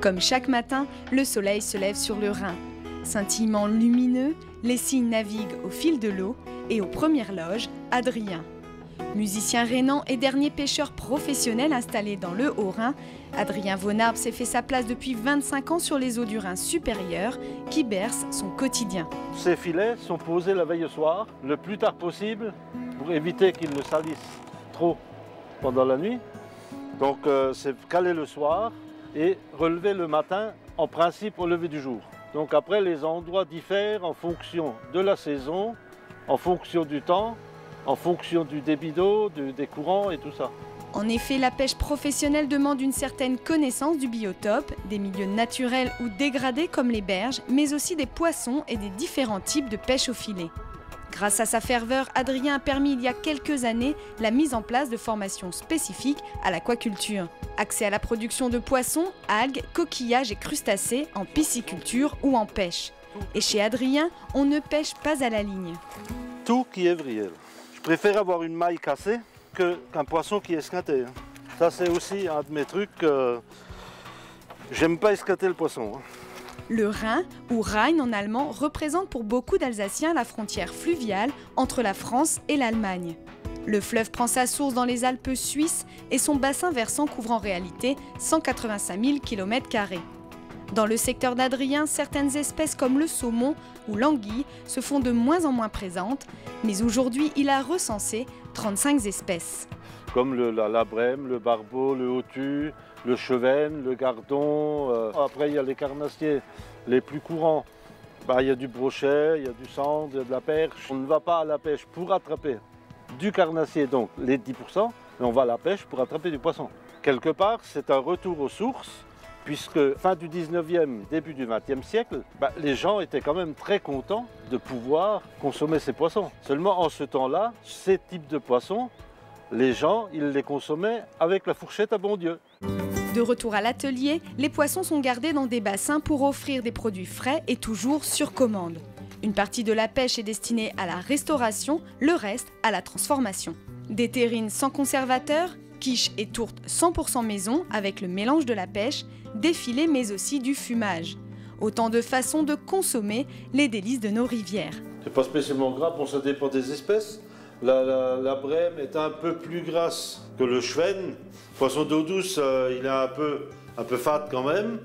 Comme chaque matin, le soleil se lève sur le Rhin. Scintillement lumineux, les cygnes naviguent au fil de l'eau et aux premières loges, Adrien. Musicien rhénan et dernier pêcheur professionnel installé dans le Haut-Rhin, Adrien Vonarbe s'est fait sa place depuis 25 ans sur les eaux du Rhin supérieur qui bercent son quotidien. Ces filets sont posés la veille au soir, le plus tard possible, pour éviter qu'ils ne salissent trop pendant la nuit. Donc c'est calé le soir et relevé le matin, en principe au lever du jour. Donc après, les endroits diffèrent en fonction de la saison, en fonction du temps, en fonction du débit d'eau, des courants et tout ça. En effet, la pêche professionnelle demande une certaine connaissance du biotope, des milieux naturels ou dégradés comme les berges, mais aussi des poissons et des différents types de pêche au filet. Grâce à sa ferveur, Adrien a permis il y a quelques années la mise en place de formations spécifiques à l'aquaculture. Accès à la production de poissons, algues, coquillages et crustacés en pisciculture ou en pêche. Et chez Adrien, on ne pêche pas à la ligne. Tout qui est vrillé. Je préfère avoir une maille cassée qu'un poisson qui est esquinté. Ça, c'est aussi un de mes trucs. J'aime pas esquinter le poisson. Le Rhin, ou Rhein en allemand, représente pour beaucoup d'Alsaciens la frontière fluviale entre la France et l'Allemagne. Le fleuve prend sa source dans les Alpes suisses et son bassin versant couvre en réalité 185 000 km². Dans le secteur d'Adrien, certaines espèces comme le saumon ou l'anguille se font de moins en moins présentes, mais aujourd'hui il a recensé 35 espèces. Comme la brème, le barbeau, le hautu, le chevenne, le gardon. Après il y a les carnassiers les plus courants. Il y a du brochet, il y a du sandre, il y a de la perche. On ne va pas à la pêche pour attraper du carnassier, donc les 10%, mais on va à la pêche pour attraper du poisson. Quelque part, c'est un retour aux sources, puisque fin du 19e, début du 20e siècle, les gens étaient quand même très contents de pouvoir consommer ces poissons. Seulement en ce temps-là, ces types de poissons, les gens, ils les consommaient avec la fourchette à bon Dieu. De retour à l'atelier, les poissons sont gardés dans des bassins pour offrir des produits frais et toujours sur commande. Une partie de la pêche est destinée à la restauration, le reste à la transformation. Des terrines sans conservateur, quiches et tourtes 100% maison avec le mélange de la pêche, des filets mais aussi du fumage. Autant de façons de consommer les délices de nos rivières. C'est pas spécialement gras, bon, ça dépend des espèces. La brème est un peu plus grasse que le chevenne. Le poisson d'eau douce, il est un peu fade quand même.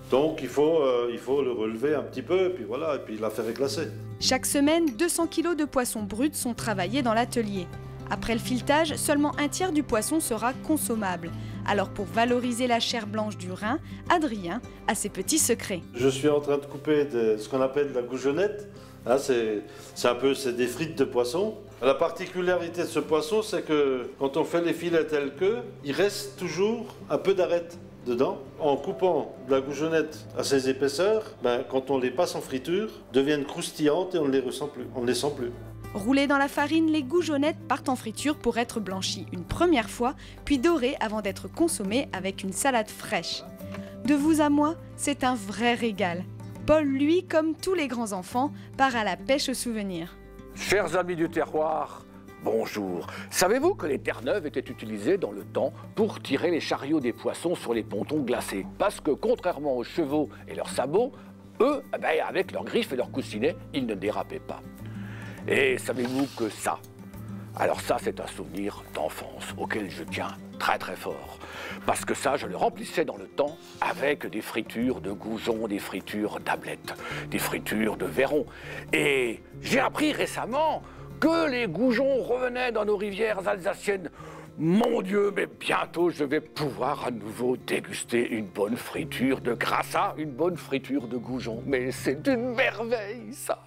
Donc il faut le relever un petit peu, et puis voilà, et puis la faire éclater. Chaque semaine, 200 kg de poissons bruts sont travaillés dans l'atelier. Après le filetage, seulement un tiers du poisson sera consommable. Alors pour valoriser la chair blanche du Rhin, Adrien a ses petits secrets. Je suis en train de couper ce qu'on appelle la goujonette. Hein, c'est des frites de poisson. La particularité de ce poisson, c'est que quand on fait les filets tels que, il reste toujours un peu d'arête dedans. En coupant de la goujonette à ces épaisseurs, quand on les passe en friture, deviennent croustillantes et on ne les ressent plus, on ne les sent plus. Roulées dans la farine, les goujonnettes partent en friture pour être blanchies une première fois, puis dorées avant d'être consommées avec une salade fraîche. De vous à moi, c'est un vrai régal. Paul, lui, comme tous les grands enfants, part à la pêche au souvenir. Chers amis du terroir, bonjour. Savez-vous que les terre-neuves étaient utilisées dans le temps pour tirer les chariots des poissons sur les pontons glacés? Parce que contrairement aux chevaux et leurs sabots, eux, avec leurs griffes et leurs coussinets, ils ne dérapaient pas. Et savez-vous que ça, alors ça c'est un souvenir d'enfance auquel je tiens très très fort. Parce que ça, je le remplissais dans le temps avec des fritures de goujon, des fritures d'ablettes, des fritures de vairons. Et j'ai appris récemment que les goujons revenaient dans nos rivières alsaciennes. Mon Dieu, mais bientôt je vais pouvoir à nouveau déguster une bonne friture de grassa, une bonne friture de goujon. Mais c'est une merveille ça!